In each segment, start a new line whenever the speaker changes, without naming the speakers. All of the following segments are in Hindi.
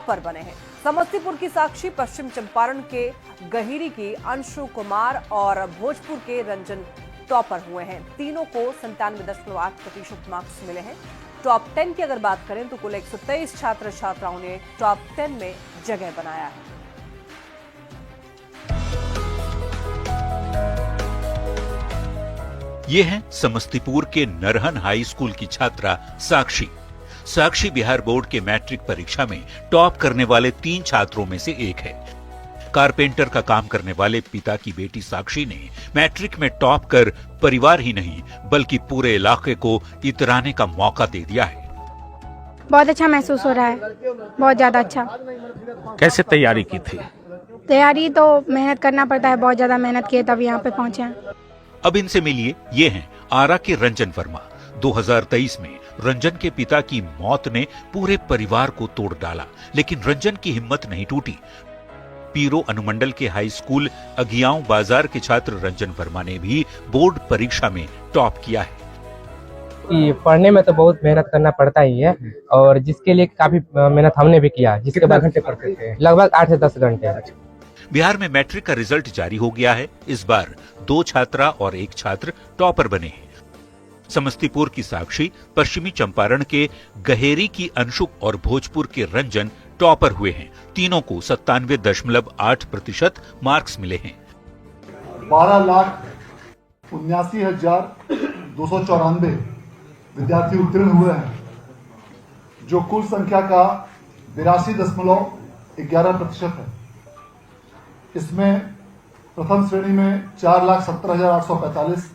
टॉपर बने हैं। समस्तीपुर की साक्षी, पश्चिम चंपारण के गहिरी की अंशु कुमार और भोजपुर के रंजन टॉपर हुए हैं। तीनों को 97.8% मार्क्स मिले हैं। टॉप 10 की अगर बात करें तो कुल 123 छात्र छात्राओं ने टॉप 10 में जगह बनाया है।
ये है समस्तीपुर के नरहन हाई स्कूल की छात्रा साक्षी। साक्षी बिहार बोर्ड के मैट्रिक परीक्षा में टॉप करने वाले 3 छात्रों में से एक है। कारपेंटर का काम करने वाले पिता की बेटी साक्षी ने मैट्रिक में टॉप कर परिवार ही नहीं बल्कि पूरे इलाके को इतराने का मौका दे दिया है।
बहुत अच्छा महसूस हो रहा है, बहुत ज्यादा अच्छा।
कैसे तैयारी की थी?
तैयारी तो मेहनत करना पड़ता है, बहुत ज्यादा मेहनत किए तब यहाँ पे पहुँचे हैं।
अब इनसे मिलिए, ये हैं आरा के रंजन वर्मा। 2023 में रंजन के पिता की मौत ने पूरे परिवार को तोड़ डाला, लेकिन रंजन की हिम्मत नहीं टूटी। पीरो अनुमंडल के हाई स्कूल अगियाओं बाजार के छात्र रंजन वर्मा ने भी बोर्ड परीक्षा में टॉप किया है।
पढ़ने में तो बहुत मेहनत करना पड़ता ही है और जिसके लिए काफी मेहनत हमने भी किया। जिसके बाद घंटे पढ़ते थे? लगभग 8 से 10 घंटे।
बिहार में मैट्रिक का रिजल्ट जारी हो गया है। इस बार 2 छात्रा और 1 छात्र टॉपर बने हैं। समस्तीपुर की साक्षी, पश्चिमी चंपारण के गहेरी की अंशु और भोजपुर के रंजन टॉपर हुए हैं। तीनों को 97.8% मार्क्स मिले हैं।
12,79,294 विद्यार्थी उत्तीर्ण हुए हैं, जो कुल संख्या का 82.11% है। इसमें प्रथम श्रेणी में 4,17,845,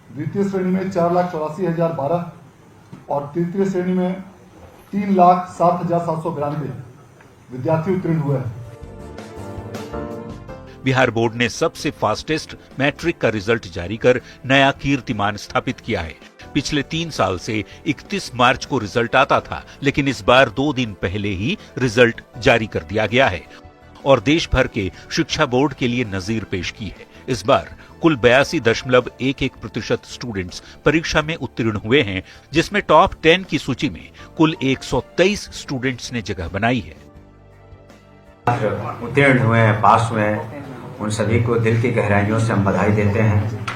द्वितीय श्रेणी में 4,84,012 और तृतीय श्रेणी में 3,07,792 विद्यार्थी उत्तीर्ण हुए हैं।
बिहार बोर्ड ने सबसे फास्टेस्ट मैट्रिक का रिजल्ट जारी कर नया कीर्तिमान स्थापित किया है। पिछले 3 साल से 31 मार्च को रिजल्ट आता था, लेकिन इस बार 2 दिन पहले ही रिजल्ट जारी कर दिया गया है और देश भर के शिक्षा बोर्ड के लिए नजीर पेश की है। इस बार कुल 82.11% स्टूडेंट्स परीक्षा में उत्तीर्ण हुए हैं, जिसमें टॉप 10 की सूची में कुल 123 स्टूडेंट्स ने जगह बनाई है।
उत्तीर्ण हुए हैं, पास हुए हैं, उन सभी को दिल की गहराइयों से हम बधाई देते हैं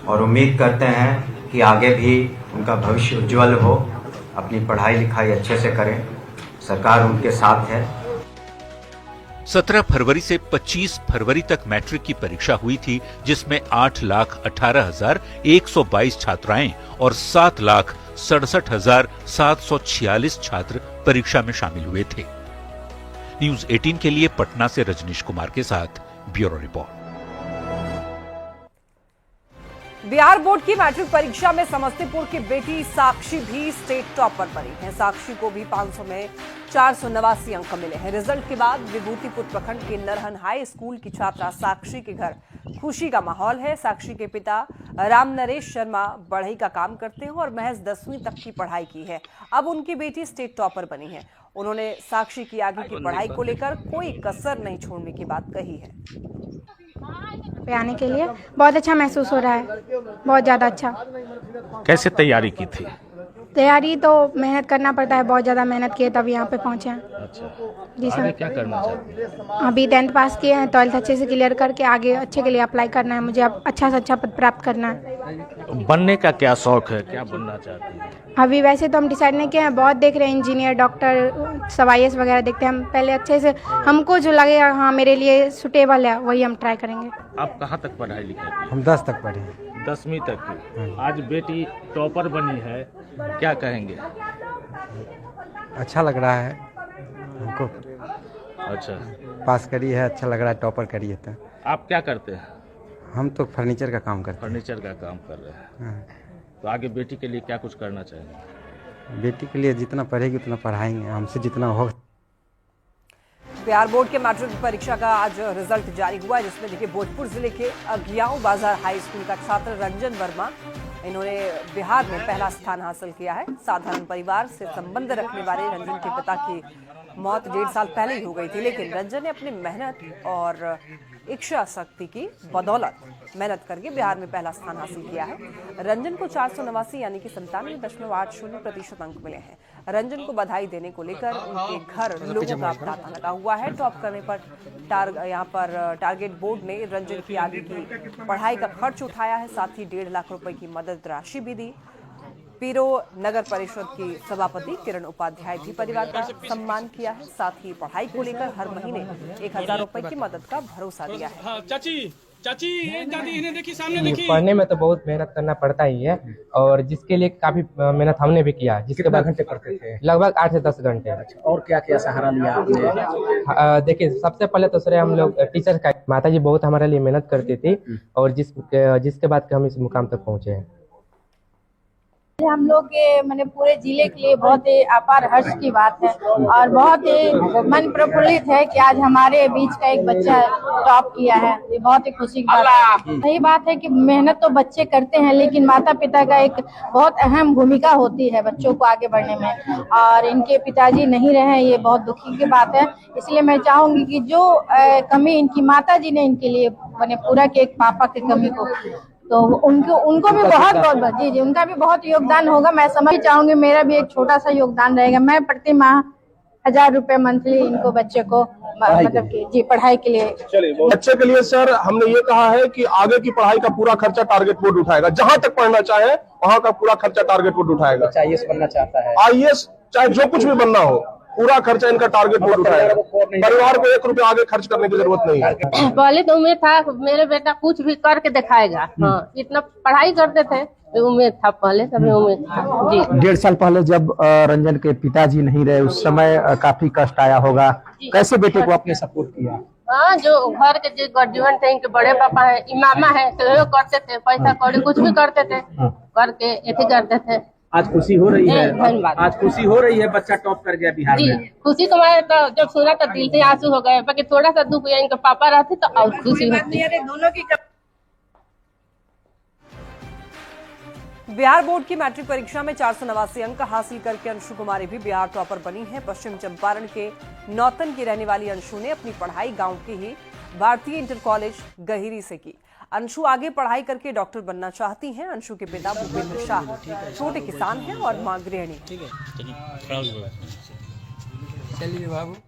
और उम्मीद करते हैं कि आगे भी उनका भविष्य उज्जवल हो, अपनी पढ़ाई लिखाई अच्छे से करें, सरकार उनके साथ है।
17 फरवरी से 25 फरवरी तक मैट्रिक की परीक्षा हुई थी, जिसमें 8,18,122 छात्राएं और 7,67,746 छात्र परीक्षा में शामिल हुए थे। न्यूज 18 के लिए पटना से रजनीश कुमार के साथ ब्यूरो रिपोर्ट।
बिहार बोर्ड की मैट्रिक परीक्षा में समस्तीपुर की बेटी साक्षी भी स्टेट टॉपर बनी है। साक्षी को भी 500 में 489 अंक मिले हैं। रिजल्ट के बाद विभूतिपुर प्रखंड के नरहन हाई स्कूल की छात्रा साक्षी के घर खुशी का माहौल है। साक्षी के पिता राम नरेश शर्मा बढ़ई का काम करते हैं और महज 10वीं तक की पढ़ाई की है। अब उनकी बेटी स्टेट टॉपर बनी है। उन्होंने साक्षी की आगे की पढ़ाई को लेकर कोई कसर नहीं छोड़ने की बात कही है।
पे आने के लिए बहुत अच्छा महसूस हो रहा है, बहुत ज्यादा अच्छा।
कैसे तैयारी की थी?
तैयारी तो मेहनत करना पड़ता है, बहुत ज्यादा मेहनत किए तब यहाँ पे पहुँचे हैं।
अच्छा,
जी सर।
आगे क्या करना चाहते हैं?
अभी 10th पास किए हैं, 12th अच्छे से क्लियर करके आगे अच्छे के लिए अप्लाई करना है। मुझे अब अच्छा से अच्छा पद प्राप्त करना है।
बनने का क्या शौक है, क्या बनना चाहती हैं?
अभी वैसे तो हम डिसाइड नहीं किए हैं, बहुत देख रहे हैं, इंजीनियर, डॉक्टर, सब IAS वगैरह देखते हैं। हम पहले अच्छे से हमको जो लगेगा हाँ मेरे लिए सुटेबल है वही हम ट्राई करेंगे।
आप कहाँ तक पढ़ाई लिखाई की?
हम 10 तक पढ़े।
10वीं तक की। आज बेटी टॉपर बनी है, क्या कहेंगे?
अच्छा लग रहा है हमको,
अच्छा,
पास करी है, अच्छा लग रहा है, टॉपर करी है। तो
आप क्या करते हैं?
हम तो फर्नीचर का काम करते हैं।
फर्नीचर का काम कर रहे हैं। तो आगे बेटी के लिए क्या कुछ करना चाहेंगे?
बेटी के लिए जितना पढ़ेगी उतना पढ़ाएंगे, हमसे जितना हो।
बिहार बोर्ड के मैट्रिक परीक्षा का आज रिजल्ट जारी हुआ है, जिसमें देखिए भोजपुर जिले के अगियाओं बाजार हाई स्कूल का छात्र रंजन वर्मा, इन्होंने बिहार में पहला स्थान हासिल किया है। साधारण परिवार से संबंध रखने वाले रंजन के पिता की मौत 1.5 साल पहले ही हो गई थी, लेकिन रंजन ने अपनी मेहनत और इच्छा शक्ति की बदौलत मेहनत करके बिहार में पहला स्थान हासिल किया है। रंजन को 489 यानी कि 97.80% अंक मिले हैं। रंजन को बधाई देने को लेकर उनके घर लोगों का तांता लगा हुआ है। टॉप करने पर यहाँ पर टारगेट बोर्ड ने रंजन की आगे की पढ़ाई का खर्च उठाया है, साथ ही 1.5 लाख रुपए की मदद राशि भी दी। पीरो नगर परिषद की सभापति किरण उपाध्याय भी परिवार का सम्मान किया है, साथ ही पढ़ाई को लेकर हर महीने 1000 रुपए की मदद का भरोसा दिया है।
चाची दादी इन्हें देखी, सामने देखी।
पढ़ने में तो बहुत मेहनत करना पड़ता ही है, और जिसके लिए काफी मेहनत हमने भी किया। जिसके बाद
घंटे पढ़ते थे?
लगभग 8 से 10 घंटे।
और क्या क्या सहारा लिया आपने?
देखिए, सबसे पहले तो सर हम लोग टीचर का, माता जी बहुत हमारे लिए मेहनत करती थी, और जिसके बाद हम इस मुकाम तक पहुंचे हैं।
हम लोग के मैंने पूरे जिले के लिए बहुत ही अपार हर्ष की बात है, और बहुत ही मन प्रफुल्लित है कि आज हमारे बीच का एक बच्चा टॉप किया है। ये बहुत ही खुशी की बात है। सही बात है कि मेहनत तो बच्चे करते हैं, लेकिन माता पिता का एक बहुत अहम भूमिका होती है बच्चों को आगे बढ़ने में, और इनके पिताजी नहीं रहे, ये बहुत दुखी की बात है। इसलिए मैं चाहूंगी कि जो कमी इनकी माता जी ने इनके लिए मैंने पूरा किया, एक पापा की कमी को, तो उनको भी बहुत जी उनका भी बहुत योगदान होगा। मैं समझ चाहूंगी मेरा भी एक छोटा सा योगदान रहेगा। मैं प्रति माह 1000 रुपए मंथली इनको बच्चे को मतलब कि जी पढ़ाई के लिए।
चलिए, बच्चे के लिए सर हमने ये कहा है कि आगे की पढ़ाई का पूरा खर्चा टारगेट बोर्ड उठाएगा। जहां तक पढ़ना चाहे वहां का पूरा खर्चा टारगेट बोर्ड उठाएगा।
IAS बनना चाहता है,
IAS चाहे जो कुछ भी बनना हो, पूरा खर्चा इनका टारगेट बोर्ड उठाएगा। परिवार को 1 रुपया आगे खर्च करने की जरूरत नहीं है।
पहले तो उम्मीद था मेरे बेटा कुछ भी करके दिखाएगा। हाँ, इतना पढ़ाई करते थे तो उम्मीद था, पहले तभी उम्मीद था जी।
1.5 साल पहले जब रंजन के पिताजी नहीं रहे, उस समय काफी कष्ट आया होगा। कैसे बेटे को आपने सपोर्ट किया?
हाँ, जो घर के जो गार्जियन थे, इनके बड़े पापा है, इमामा है, तो करते थे, पैसा कौड़ी कुछ भी करते थे, करके ऐसे करते थे।
आज खुशी हो रही है?
धन्यवाद।
आज खुशी हो रही है, बच्चा टॉप कर गया बिहार में।
खुशी तो मैं तो जब सुना तो दिल से आंसू हो गए, बाकी थोड़ा सा दुख हुआ, इनके पापा रहते तो और खुशी होती।
दोनों की
बिहार बोर्ड की मैट्रिक परीक्षा में 489 अंक हासिल करके अंशु कुमारी भी बिहार टॉपर बनी है। पश्चिम चंपारण के नौतन की रहने वाली अंशु ने अपनी पढ़ाई गांव के ही भारतीय इंटर कॉलेज गहिरी से की। अंशु आगे पढ़ाई करके डॉक्टर बनना चाहती हैं। अंशु के पिता भूपेंद्र शाह छोटे किसान हैं और मां गृहिणी।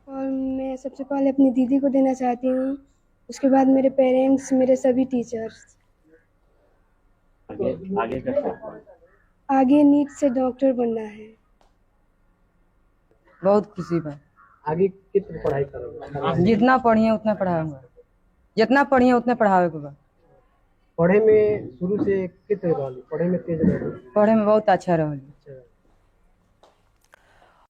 और मैं सबसे पहले अपनी दीदी को देना चाहती हूँ, उसके बाद मेरे पेरेंट्स, मेरे सभी टीचर्स। आगे नीट से डॉक्टर बनना है।
बहुत खुशी बा।
आगे कितनी पढ़ाई करोगे?
जितना पढ़िए उतना पढ़ाऊंगा, जितना पढ़िए उतना पढ़ावे के बा।
पढ़े में शुरू से कितने वाली? पढ़े में तेज रहे?
पढ़े में बहुत अच्छा रही।